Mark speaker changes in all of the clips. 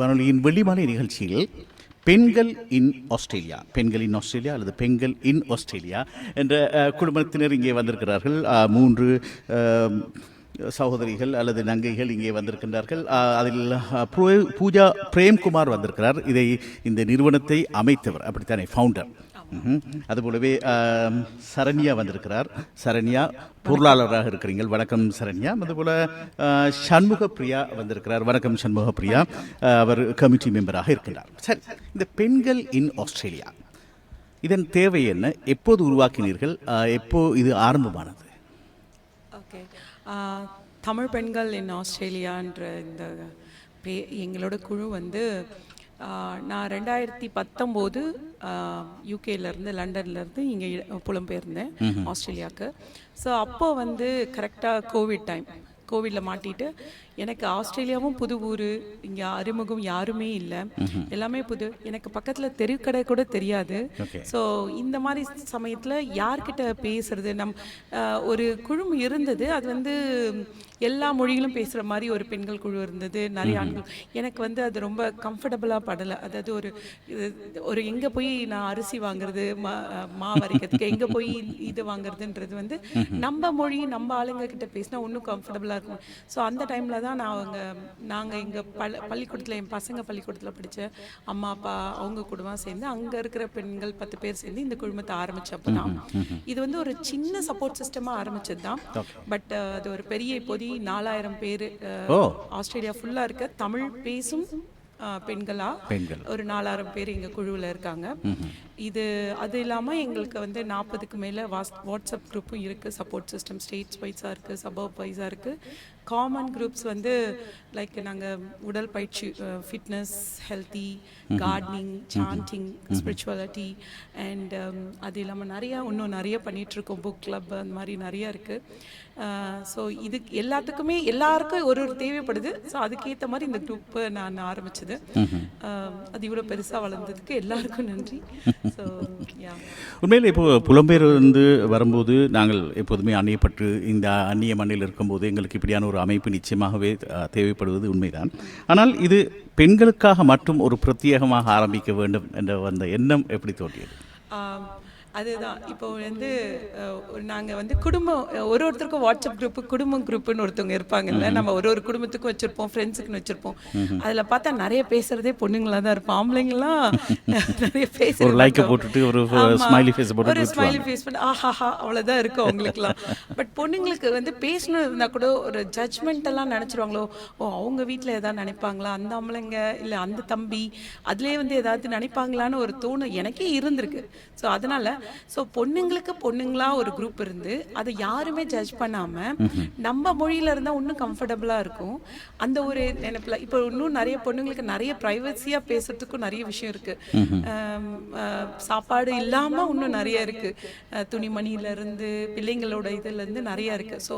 Speaker 1: வானொலியின் வெள்ளிமாலை நிகழ்ச்சியில் பெண்கள் இன் ஆஸ்திரேலியா அல்லது பெண்கள் இன் ஆஸ்திரேலியா என்ற குடும்பத்தினர் இங்கே வந்திருக்கிறார்கள். 3 சகோதரிகள் அல்லது நங்கைகள் இங்கே வந்திருக்கின்றார்கள். அதில் பூஜா பிரேம்குமார் வந்திருக்கிறார். இந்த நிறுவனத்தை அமைத்தவர், அப்படித்தானே, ஃபவுண்டர். அதுபோலவே சரண்யா வந்திருக்கிறார். சரண்யா பொருளாளராக இருக்கிறீர்கள். வணக்கம் சரண்யா. அதுபோல் சண்முக பிரியா வந்திருக்கிறார். வணக்கம் சண்முக பிரியா. அவர் கமிட்டி மெம்பராக இருக்கின்றார். சரி, இந்த பெண்கள் இன் ஆஸ்திரேலியா, இதன் தேவை என்ன? எப்போது உருவாக்கினீர்கள்? எப்போ இது ஆரம்பமானது?
Speaker 2: ஓகே, தமிழ் பெண்கள் இன் ஆஸ்திரேலியான்ற இந்த எங்களோட குழு வந்து நான் 2019 யூகேலேருந்து லண்டன்லேருந்து இங்கே புலம்பெயர்ந்தேன் ஆஸ்திரேலியாவுக்கு. ஸோ அப்போ வந்து கரெக்டாக கோவிடில் மாட்டிட்டு எனக்கு ஆஸ்திரேலியாவும் புது ஊர், இங்கே அறிமுகம் யாருமே இல்லை, எல்லாமே புது. எனக்கு பக்கத்தில் தெருக்கடை கூட தெரியாது. ஸோ இந்த மாதிரி சமயத்தில் யார்கிட்ட பேசுறது? ஒரு குழு இருந்தது, அது வந்து எல்லா மொழிகளும் பேசுகிற மாதிரி ஒரு பெண்கள் குழு இருந்தது, நிறைய ஆண்கள். எனக்கு வந்து அது ரொம்ப கம்ஃபர்டபுளாக படலை. அதாவது ஒரு எங்கே போய் நான் அரிசி வாங்குறது, மாவு அரைக்கிறதுக்கு எங்கே போய் இது வாங்குறதுன்றது வந்து நம்ம மொழி நம்ம ஆளுங்க கிட்ட பேசினா இன்னும் கம்ஃபர்டபுளாக இருக்கும். ஸோ அந்த டைமில் தான் நாங்கள் எங்கள் பள்ளிக்கூடத்தில், என் பசங்க பள்ளிக்கூடத்தில் படித்த அம்மா அப்பா அவங்க குடும்பம் சேர்ந்து அங்கே இருக்கிற பெண்கள் 10 பேர் சேர்ந்து இந்த குழுமத்தை ஆரம்பித்தப்போ தான் இது வந்து ஒரு சின்ன சப்போர்ட் சிஸ்டமாக ஆரம்பிச்சது தான். பட் அது ஒரு பெரிய, இப்போதைக்கு 4000 பேர் ஆஸ்திரேலியா ஃபுல்லாக இருக்க தமிழ் பேசும் பெண்கள் ஒரு 4000 பேர் எங்கள் குழுவில் இருக்காங்க. அது இல்லாமல் எங்களுக்கு வந்து 40க்கு மேலே வாட்ஸ்அப் குரூப்பும் இருக்குது. சப்போர்ட் சிஸ்டம் ஸ்டேட்ஸ் வைஸாக இருக்குது, சபர்ப் வைஸாக இருக்குது. காமன் குரூப்ஸ் வந்து லைக் நாங்கள் உடல் பயிற்சி, fitness, healthy, gardening, sanding, spirituality and அது இல்லாமல் இன்னும் நிறைய பண்ணிகிட்ருக்கோம். புக் கிளப் அந்த மாதிரி நிறையா இருக்குது. ஸோ இது எல்லாருக்கும் ஒரு தேவைப்படுது. ஸோ அதுக்கேற்ற மாதிரி இந்த குரூப்பை நான் ஆரம்பித்தது. அது இவ்வளோ பெருசாக வளர்ந்ததுக்கு எல்லாருக்கும் நன்றி. ஸோ
Speaker 1: உண்மையில் இப்போது புலம்பெயர் வரும்போது நாங்கள் எப்போதுமே அந்நியப்பட்டு இந்த அந்நிய மண்ணில் இருக்கும்போது எங்களுக்கு இப்படியான ஒரு அமைப்பு நிச்சயமாகவே தேவைப்படுவது உண்மைதான். ஆனால் இது பெண்களுக்காக மட்டும் ஒரு பிரத்யேகமாக ஆரம்பிக்க வேண்டும் என்ற அந்த எண்ணம் எப்படி தோன்றியது?
Speaker 2: அதுதான் இப்போ வந்து நாங்கள் வந்து ஒருத்தருக்கும் வாட்ஸ்அப் குடும்பம் குரூப்புன்னு ஒருத்தவங்க இருப்பாங்கல்ல. நம்ம ஒரு குடும்பத்துக்கும் வச்சுருப்போம், ஃப்ரெண்ட்ஸுக்குன்னு வச்சுருப்போம். அதில் பார்த்தா நிறைய பேசுகிறதே பொண்ணுங்களாக தான் இருப்போம். ஆம்பளைங்களாம் நிறைய
Speaker 1: போட்டுட்டு ஒரு ஸ்மைலி
Speaker 2: ஃபேஸ் பண்ணி ஆஹாஹா அவ்வளோதான் இருக்கும் அவங்களுக்குலாம். பட் பொண்ணுங்களுக்கு வந்து பேசணும் இருந்தால் கூட ஒரு ஜட்ஜ்மெண்டெல்லாம் நினச்சிருவாங்களோ, அவங்க வீட்டில் எதாவது நினைப்பாங்களா, அந்த ஆம்பளைங்க இல்லை அந்த தம்பி அதுலேயே வந்து ஏதாவது நினைப்பாங்களான்னு ஒரு தோணு எனக்கே இருந்திருக்கு. ஸோ அதனால் பொண்ணுங்களா ஒரு குரூப் இருந்து அதை யாருமே ஜட்ஜ் பண்ணாம நம்ம மொழியில இருந்தா இன்னும் கம்ஃபர்டபுளா இருக்கும். அந்த ஒரு நினைப்புல இப்போ இன்னும் நிறைய பொண்ணுங்களுக்கு நிறைய பிரைவசியா பேசுறதுக்கும் நிறைய விஷயம் இருக்கு. சாப்பாடு இல்லாம இன்னும் நிறைய இருக்கு. துணிமணியில இருந்து பிள்ளைங்களோட இதுல இருந்து நிறைய இருக்கு. ஸோ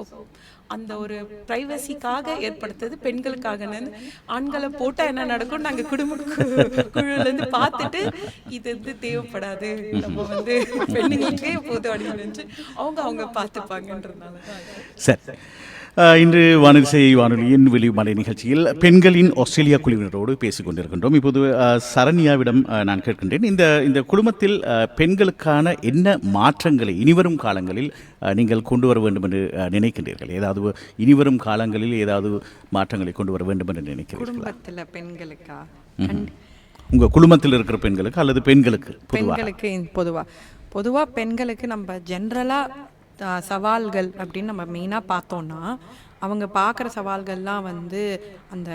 Speaker 2: அந்த ஒரு பிரைவசிக்காக ஏற்படுத்துறது பெண்களுக்காக. ஆண்களை போட்டா என்ன நடக்கும், நாங்க குழுல இருந்து பார்த்துட்டு இது தேவைப்படாது, நம்ம வந்து பெண்களுக்கே போதும் அப்படின்னு அவங்க பார்த்துப்பாங்கன்றதுனால தான்.
Speaker 1: சரி, இன்று வானொலியின் வெளிமலை நிகழ்ச்சியில் பெண்களின் ஆஸ்திரேலியா குழுவினரோடு பேசிக் கொண்டிருக்கின்றோம். இப்போது சரண்யாவிடம் நான் கேட்கின்றேன், இந்த குழுமத்தில் பெண்களுக்கான என்ன மாற்றங்களை இனிவரும் காலங்களில் நீங்கள் கொண்டு வர வேண்டும் என்று நினைக்கின்றீர்கள்? ஏதாவது இனிவரும் காலங்களில் ஏதாவது மாற்றங்களை கொண்டு வர வேண்டும் என்று நினைக்கிறீர்கள்?
Speaker 3: குடும்பத்தில் பெண்களுக்கா?
Speaker 1: உங்கள் குடும்பத்தில் இருக்கிற பெண்களுக்கு அல்லது பெண்களுக்கு
Speaker 3: பொதுவாக பெண்களுக்கு நம்ம ஜென்ரலாக சவால்கள் அப்படின்னு நம்ம மெயினாக பார்த்தோன்னா, அவங்க பார்க்குற சவால்கள்லாம் வந்து அந்த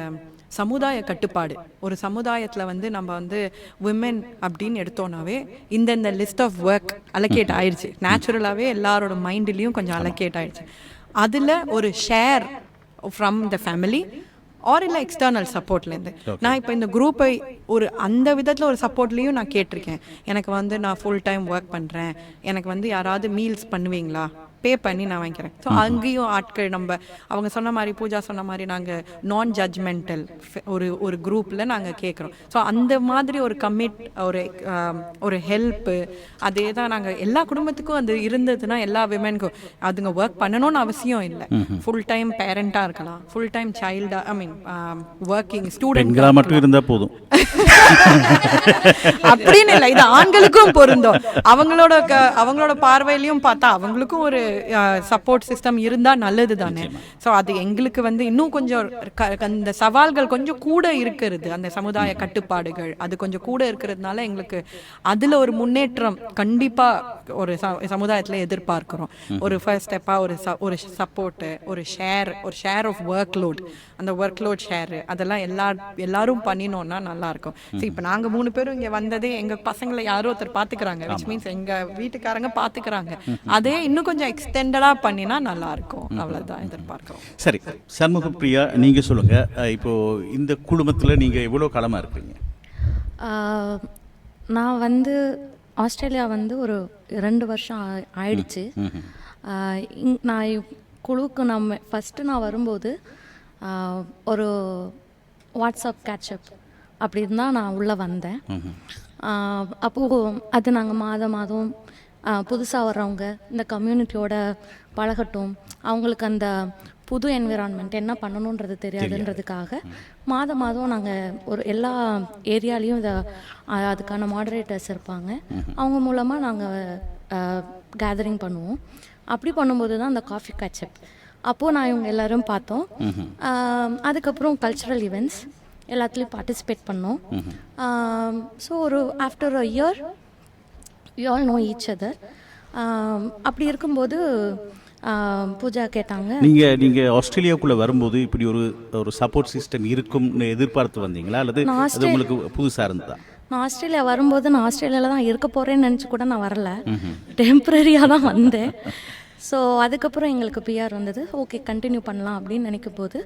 Speaker 3: சமுதாய கட்டுப்பாடு. ஒரு சமுதாயத்தில் வந்து நம்ம வந்து விமென் அப்படின்னு எடுத்தோன்னாவே இந்த லிஸ்ட் ஆஃப் ஒர்க் அலோகேட் ஆயிடுச்சு. நேச்சுரலாகவே எல்லாரோட மைண்ட்லேயும் கொஞ்சம் அலோகேட் ஆயிடுச்சு. அதில் ஒரு share from the family or இல்லை எக்ஸ்டர்னல் சப்போர்ட்லேருந்து. நான் இப்போ இந்த குரூப்பை அந்த விதத்தில் ஒரு சப்போர்ட்லேயும் நான் கேட்டிருக்கேன். எனக்கு வந்து நான் ஃபுல் டைம் ஒர்க் பண்ணுறேன், எனக்கு வந்து யாராவது மீல்ஸ் பண்ணுவீங்களா பே பண்ணி நான் வாங்கிக்கிறேன். ஸோ அங்கேயும் ஆட்கள் நம்ம அவங்க சொன்ன மாதிரி பூஜா சொன்ன மாதிரி நாங்கள் நான் ஜட்ஜ்மெண்டல் ஒரு குரூப்பில் நாங்கள் கேட்குறோம். ஸோ அந்த மாதிரி ஒரு ஒரு ஹெல்ப்பு அதே தான் நாங்கள் எல்லா குடும்பத்துக்கும் அது இருந்ததுன்னா எல்லா விமென்க்கும் அதுங்க ஒர்க் பண்ணணும்னு அவசியம் இல்லை. ஃபுல் டைம் பேரண்டாக இருக்கலாம், ஃபுல் டைம் சைல்டாக ஐ மீன் ஒர்க்கிங் ஸ்டூடெண்ட்
Speaker 1: மட்டும் இருந்தால் போதும்
Speaker 3: அப்படின்னு இல்லை. இது ஆண்களுக்கும் பொருந்தும். அவங்களோட பார்வையிலையும் பார்த்தா அவங்களுக்கும் ஒரு சப்போர்ட் சிஸ்டம் இருந்தால் நல்லது தானே. ஸோ அது எங்களுக்கு வந்து இன்னும் கொஞ்சம் அந்த சவால்கள் கொஞ்சம் கூட இருக்கிறது, அந்த சமுதாய கட்டுப்பாடுகள் அது கொஞ்சம் கூட இருக்கிறதுனால எங்களுக்கு அதில் ஒரு முன்னேற்றம் கண்டிப்பாக ஒரு சமுதாயத்தில் எதிர்பார்க்குறோம். ஒரு ஃபர்ஸ்ட் ஸ்டெப்பாக ஒரு சப்போர்ட்டு, ஒரு ஷேர் ஆஃப் ஒர்க் லோட், அந்த ஒர்க் லோட் ஷேரு அதெல்லாம் எல்லாரும் பண்ணினோன்னா நல்லாயிருக்கும். ஸோ இப்போ நாங்கள் 3 பேரும் இங்கே வந்ததே எங்கள் பசங்களை யாரோ ஒருத்தர் பார்த்துக்கிறாங்க, விச் மீன்ஸ் எங்கள் வீட்டுக்காரங்க பார்த்துக்கிறாங்க. அதே இன்னும் கொஞ்சம் எக்ஸ்டெண்டடாக பண்ணினா நல்லாயிருக்கும், அவ்வளோதான் எதிர்பார்க்குறோம்.
Speaker 1: சரி, சண்முகப்பிரியா நீங்கள் சொல்லுங்கள், இப்போது இந்த குடும்பத்தில் நீங்கள் எவ்வளோ காலமாக இருக்கிறீங்க?
Speaker 4: நான் வந்து ஆஸ்திரேலியா வந்து ஒரு 2 வருஷம் ஆயிடுச்சு. நான் குழுவுக்கு ஃபஸ்ட்டு நான் வரும்போது ஒரு வாட்ஸ்அப் கேட்சப் அப்படி இருந்தால் நான் உள்ளே வந்தேன். அப்போது அது நாங்கள் மாதம் புதுசாக வர்றவங்க இந்த கம்யூனிட்டியோட பழகட்டும், அவங்களுக்கு அந்த புது என்விரான்மெண்ட் என்ன பண்ணணுன்றது தெரியாதுன்றதுக்காக மாதம் நாங்கள் ஒரு எல்லா ஏரியாலையும் அதுக்கான மாடரேட்டர்ஸ் இருப்பாங்க, அவங்க மூலமாக நாங்கள் கேதரிங் பண்ணுவோம். அப்படி பண்ணும்போது தான் அந்த காஃபி கேட்சப் அப்போது நான் இவங்க எல்லோரும் பார்த்தோம். அதுக்கப்புறம் கல்ச்சுரல் ஈவெண்ட்ஸ் எல்லாத்துலேயும் பார்ட்டிசிபேட் பண்ணோம். ஸோ ஒரு after a year we all know each other. அப்படி இருக்கும்போது பூஜா கேட்டாங்க,
Speaker 1: நீங்கள் ஆஸ்திரேலியாவுக்குள்ளே வரும்போது இப்படி ஒரு சப்போர்ட் சிஸ்டம் இருக்கும்னு எதிர்பார்த்து வந்தீங்களா, அல்லது அது உங்களுக்கு புதுசாக இருந்ததா?
Speaker 4: நான் ஆஸ்திரேலியா வரும்போது நான் ஆஸ்திரேலியாவில் தான் இருக்க போகிறேன்னு நினச்சி கூட நான் வரல, டெம்பரரியாக தான் வந்தேன். ஸோ அதுக்கப்புறம் எங்களுக்கு பிஆர் வந்தது. ஓகே, கண்டினியூ பண்ணலாம் அப்படின்னு நினைக்கும் போது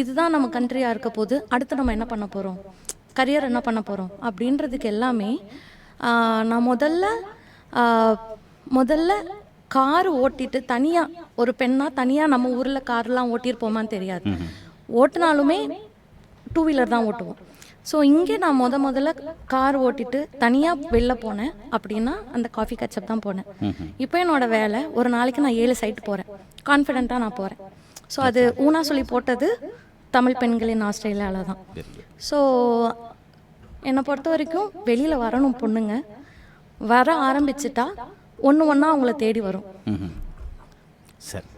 Speaker 4: இதுதான் நம்ம கண்ட்ரியாக இருக்க போது, அடுத்து நம்ம என்ன பண்ண போகிறோம், கரியர் என்ன பண்ண போகிறோம் அப்படின்றதுக்கு எல்லாமே நான் முதல்ல கார் ஓட்டிட்டு தனியாக ஒரு பெண்ணாக தனியாக நம்ம ஊரில் கார்லாம் ஓட்டியிருப்போமான்னு தெரியாது, ஓட்டினாலுமே 2 வீலர் தான் ஓட்டுவோம். ஸோ இங்கே நான் முதல்ல கார் ஓட்டிட்டு தனியாக வெளில போனேன் அப்படின்னா அந்த காஃபி கச்சப் தான் போனேன். இப்போ என்னோடய வேலை ஒரு நாளைக்கு நான் 7 சைட்டு போகிறேன், கான்ஃபிடெண்ட்டாக நான் போகிறேன். ஸோ அது ஊனா சொல்லி போட்டது தமிழ் பெண்களின் ஆஸ்திரேலியாவில் தான். ஸோ என்னை பொறுத்த வரைக்கும் வெளியில் வரணும் பொண்ணுங்க, வர ஆரம்பிச்சிட்டா ஒன்று ஒன்றா அவங்கள தேடி வரும்.
Speaker 1: சரி.